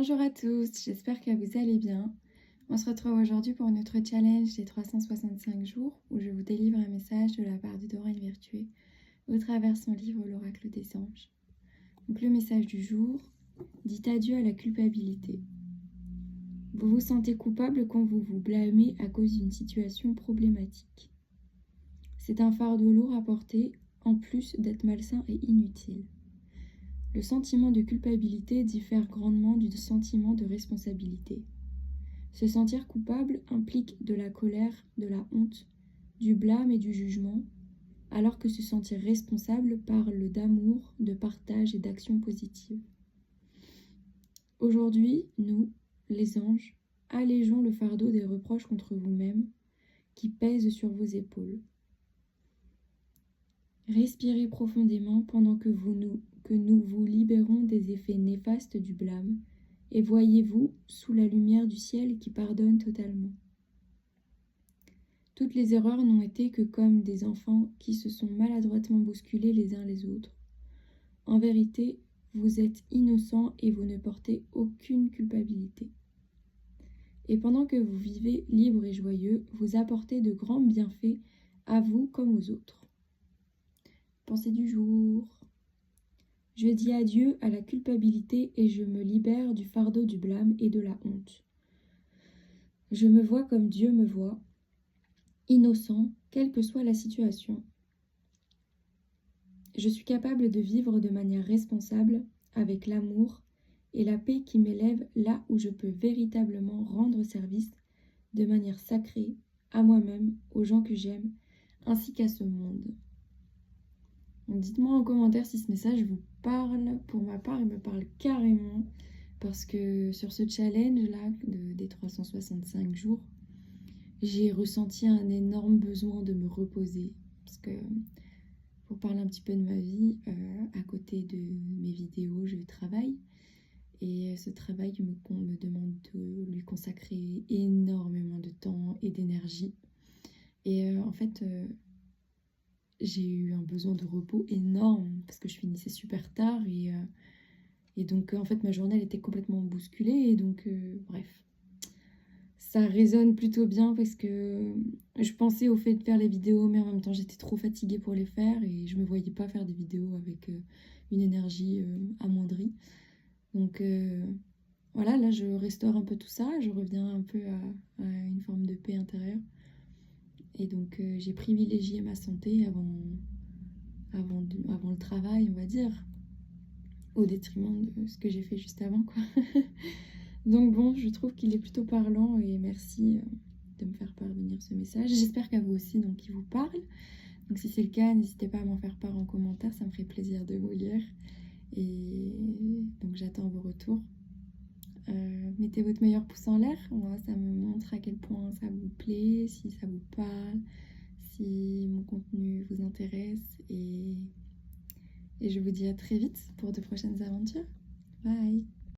Bonjour à tous, j'espère que vous allez bien. On se retrouve aujourd'hui pour notre challenge des 365 jours où je vous délivre un message de la part de Dorine Virtué au travers son livre L'Oracle des Anges. Donc le message du jour, dites adieu à la culpabilité. Vous vous sentez coupable quand vous vous blâmez à cause d'une situation problématique. C'est un fardeau lourd à porter, en plus d'être malsain et inutile. Le sentiment de culpabilité diffère grandement du sentiment de responsabilité. Se sentir coupable implique de la colère, de la honte, du blâme et du jugement, alors que se sentir responsable parle d'amour, de partage et d'action positive. Aujourd'hui, nous, les anges, allégeons le fardeau des reproches contre vous-même qui pèsent sur vos épaules. Respirez profondément pendant que nous vous libérons des effets néfastes du blâme et voyez-vous sous la lumière du ciel qui pardonne totalement. Toutes les erreurs n'ont été que comme des enfants qui se sont maladroitement bousculés les uns les autres. En vérité, vous êtes innocents et vous ne portez aucune culpabilité. Et pendant que vous vivez libre et joyeux, vous apportez de grands bienfaits à vous comme aux autres. Pensée du jour. Je dis adieu à la culpabilité et je me libère du fardeau du blâme et de la honte. Je me vois comme Dieu me voit, innocent, quelle que soit la situation. Je suis capable de vivre de manière responsable, avec l'amour et la paix qui m'élève là où je peux véritablement rendre service de manière sacrée à moi-même, aux gens que j'aime, ainsi qu'à ce monde. Donc dites-moi en commentaire si ce message vous parle. Pour ma part, il me parle carrément parce que sur ce challenge-là des 365 jours, j'ai ressenti un énorme besoin de me reposer. Parce que, pour parler un petit peu de ma vie, à côté de mes vidéos, je travaille. Et ce travail me demande de lui consacrer énormément de temps et d'énergie. Et en fait, j'ai eu un besoin de repos énorme parce que je finissais super tard et donc en fait ma journée elle était complètement bousculée et donc bref. Ça résonne plutôt bien parce que je pensais au fait de faire les vidéos mais en même temps j'étais trop fatiguée pour les faire et je me voyais pas faire des vidéos avec une énergie amoindrie. Donc voilà, là je restaure un peu tout ça, je reviens un peu à une forme de paix intérieure. Et donc j'ai privilégié ma santé avant le travail, on va dire, au détriment de ce que j'ai fait juste avant, quoi. Donc bon, je trouve qu'il est plutôt parlant et merci de me faire parvenir ce message. J'espère qu'à vous aussi, donc, il vous parle. Donc si c'est le cas, n'hésitez pas à m'en faire part en commentaire, ça me ferait plaisir de vous lire. Et donc j'attends vos retours. Mettez votre meilleur pouce en l'air, moi, ça me montre à quel point ça vous plaît, si ça vous parle, si mon contenu vous intéresse et je vous dis à très vite pour de prochaines aventures. Bye!